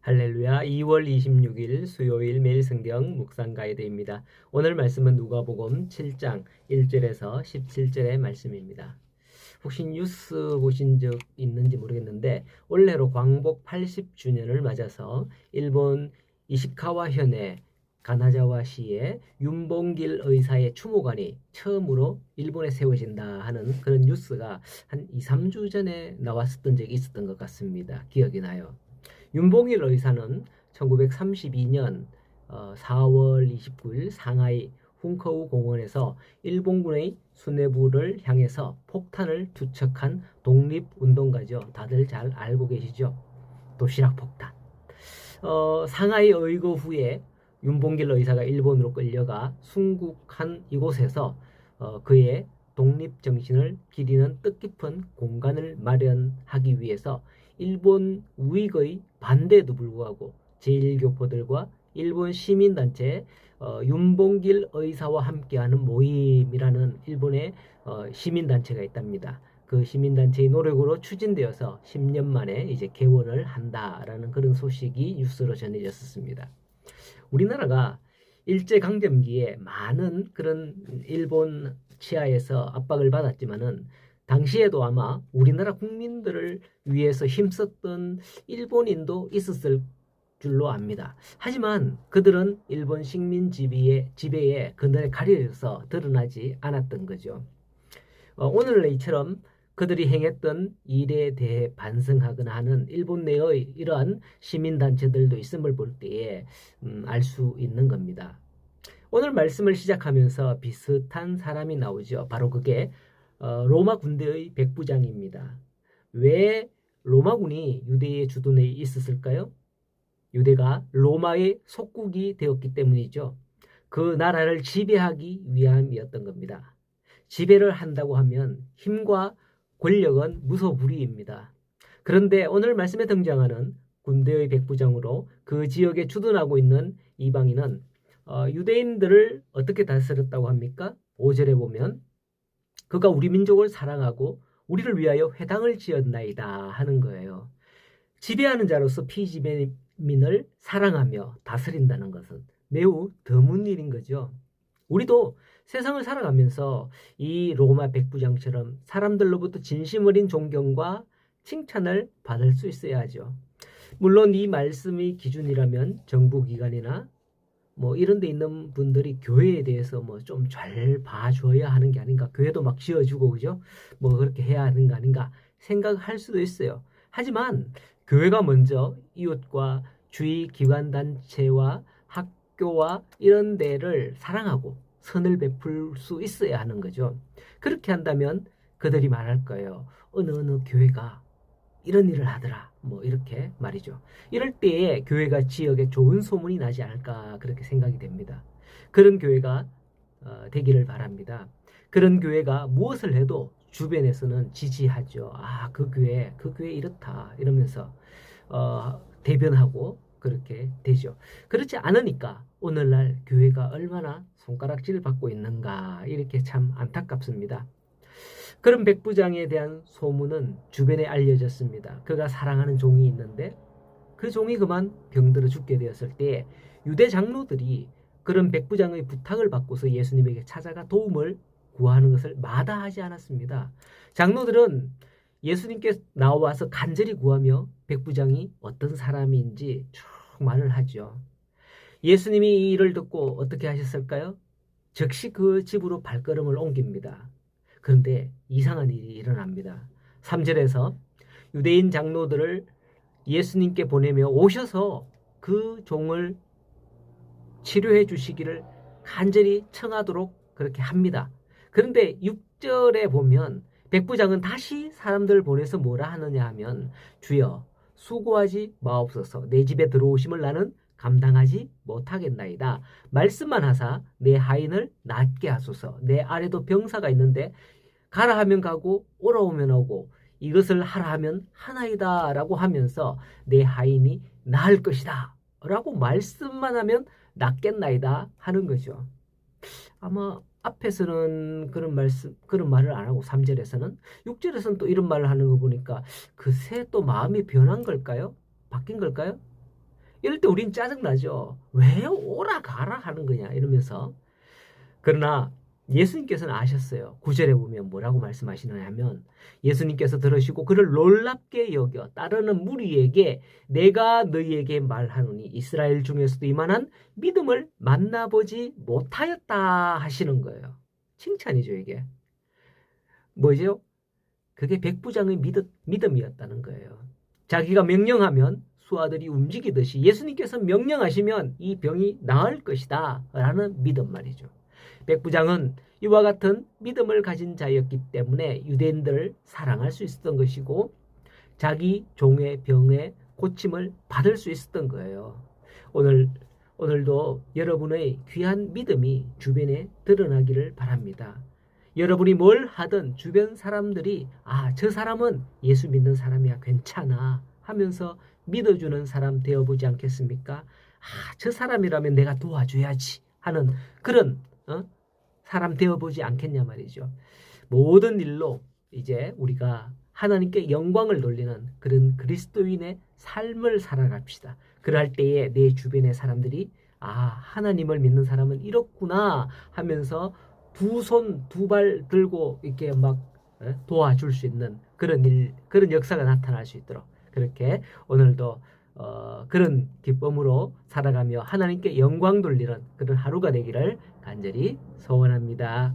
할렐루야. 2월 26일 수요일 매일 성경 묵상 가이드입니다. 오늘 말씀은 누가복음 7장 1절에서 17절의 말씀입니다. 혹시 뉴스 보신 적 있는지 모르겠는데 올해로 광복 80주년을 맞아서 일본 이시카와 현의 가나자와시의 윤봉길 의사의 추모관이 처음으로 일본에 세워진다 하는 그런 뉴스가 한 2, 3주 전에 나왔었던 적이 있었던 것 같습니다. 기억이 나요. 윤봉길 의사는 1932년 4월 29일 상하이 훈커우 공원에서 일본군의 수뇌부를 향해서 폭탄을 투척한 독립운동가죠. 다들 잘 알고 계시죠? 도시락 폭탄. 상하이 의거 후에 윤봉길 의사가 일본으로 끌려가 순국한 이곳에서 그의 독립정신을 기리는 뜻깊은 공간을 마련하기 위해서 일본 우익의 반대에도 불구하고 제1교포들과 일본 시민단체 윤봉길 의사와 함께하는 모임이라는 일본의 시민단체가 있답니다. 그 시민단체의 노력으로 추진되어서 10년 만에 이제 개원을 한다라는 그런 소식이 뉴스로 전해졌었습니다. 우리나라가 일제강점기에 많은 그런 일본 치하에서 압박을 받았지만은 당시에도 아마 우리나라 국민들을 위해서 힘썼던 일본인도 있었을 줄로 압니다. 하지만 그들은 일본 식민 지배에 그늘에 가려져서 드러나지 않았던 거죠. 오늘날 이처럼 그들이 행했던 일에 대해 반성하거나 하는 일본 내의 이러한 시민단체들도 있음을 볼 때에 알 수 있는 겁니다. 오늘 말씀을 시작하면서 비슷한 사람이 나오죠. 바로 그게 로마 군대의 백부장입니다. 왜 로마군이 유대의 주둔에 있었을까요? 유대가 로마의 속국이 되었기 때문이죠. 그 나라를 지배하기 위함이었던 겁니다. 지배를 한다고 하면 힘과 권력은 무소불위입니다. 그런데 오늘 말씀에 등장하는 군대의 백부장으로 그 지역에 주둔하고 있는 이방인은 유대인들을 어떻게 다스렸다고 합니까? 5절에 보면 그가 우리 민족을 사랑하고 우리를 위하여 회당을 지었나이다 하는 거예요. 지배하는 자로서 피지배민을 사랑하며 다스린다는 것은 매우 드문 일인 거죠. 우리도 세상을 살아가면서 이 로마 백부장처럼 사람들로부터 진심 어린 존경과 칭찬을 받을 수 있어야 하죠. 물론 이 말씀이 기준이라면 정부기관이나 뭐 이런 데 있는 분들이 교회에 대해서 뭐 좀 잘 봐줘야 하는 게 아닌가, 교회도 막 지어주고 그죠? 뭐 그렇게 해야 하는 거 아닌가 생각할 수도 있어요. 하지만 교회가 먼저 이웃과 주위 기관단체와 학교와 이런 데를 사랑하고 선을 베풀 수 있어야 하는 거죠. 그렇게 한다면 그들이 말할 거예요. 어느 교회가 이런 일을 하더라. 뭐 이렇게 말이죠. 이럴 때에 교회가 지역에 좋은 소문이 나지 않을까 그렇게 생각이 됩니다. 그런 교회가 되기를 바랍니다. 그런 교회가 무엇을 해도 주변에서는 지지하죠. 아, 그 교회 이렇다 이러면서 대변하고 그렇게 되죠. 그렇지 않으니까 오늘날 교회가 얼마나 손가락질을 받고 있는가 이렇게 참 안타깝습니다. 그런 백부장에 대한 소문은 주변에 알려졌습니다. 그가 사랑하는 종이 있는데 그 종이 그만 병들어 죽게 되었을 때 유대 장로들이 그런 백부장의 부탁을 받고서 예수님에게 찾아가 도움을 구하는 것을 마다하지 않았습니다. 장로들은 예수님께 나와서 간절히 구하며 백부장이 어떤 사람인지 쭉 말을 하죠. 예수님이 이 일을 듣고 어떻게 하셨을까요? 즉시 그 집으로 발걸음을 옮깁니다. 그런데 이상한 일이 일어납니다. 3절에서 유대인 장로들을 예수님께 보내며 오셔서 그 종을 치료해 주시기를 간절히 청하도록 그렇게 합니다. 그런데 6절에 보면 백부장은 다시 사람들을 보내서 뭐라 하느냐 하면 주여 수고하지 마옵소서 내 집에 들어오심을 나는 감당하지 못하겠나이다. 말씀만 하사 내 하인을 낫게 하소서. 내 아래도 병사가 있는데 가라 하면 가고 오라 오면 오고 이것을 하라 하면 하나이다 라고 하면서 내 하인이 나을 것이다 라고 말씀만 하면 낫겠나이다 하는 거죠. 아마 앞에서는 그런 말을 안 하고 3절에서는 6절에서는 또 이런 말을 하는 거 보니까 그새 또 마음이 변한 걸까요? 바뀐 걸까요? 이럴 때 우린 짜증나죠. 왜 오라 가라 하는 거냐 이러면서. 그러나 예수님께서는 아셨어요. 9절에 보면 뭐라고 말씀하시느냐 하면 예수님께서 들으시고 그를 놀랍게 여겨 따르는 무리에게 내가 너희에게 말하노니 이스라엘 중에서도 이만한 믿음을 만나보지 못하였다 하시는 거예요. 칭찬이죠 이게. 뭐죠? 그게 백부장의 믿음이었다는 거예요. 자기가 명령하면 수하들이 움직이듯이 예수님께서 명령하시면 이 병이 나을 것이다 라는 믿음 말이죠. 백부장은 이와 같은 믿음을 가진 자였기 때문에 유대인들을 사랑할 수 있었던 것이고 자기 종의 병의 고침을 받을 수 있었던 거예요. 오늘도 여러분의 귀한 믿음이 주변에 드러나기를 바랍니다. 여러분이 뭘 하든 주변 사람들이 저 사람은 예수 믿는 사람이야 괜찮아 하면서 믿어주는 사람 되어보지 않겠습니까? 저 사람이라면 내가 도와줘야지 하는 그런 사람 되어보지 않겠냐 말이죠. 모든 일로 이제 우리가 하나님께 영광을 돌리는 그런 그리스도인의 삶을 살아갑시다. 그럴 때에 내 주변의 사람들이 하나님을 믿는 사람은 이렇구나 하면서 두 손, 두 발 들고 이렇게 막 도와줄 수 있는 그런 역사가 나타날 수 있도록 그렇게 오늘도 그런 기쁨으로 살아가며 하나님께 영광 돌리는 그런 하루가 되기를 간절히 소원합니다.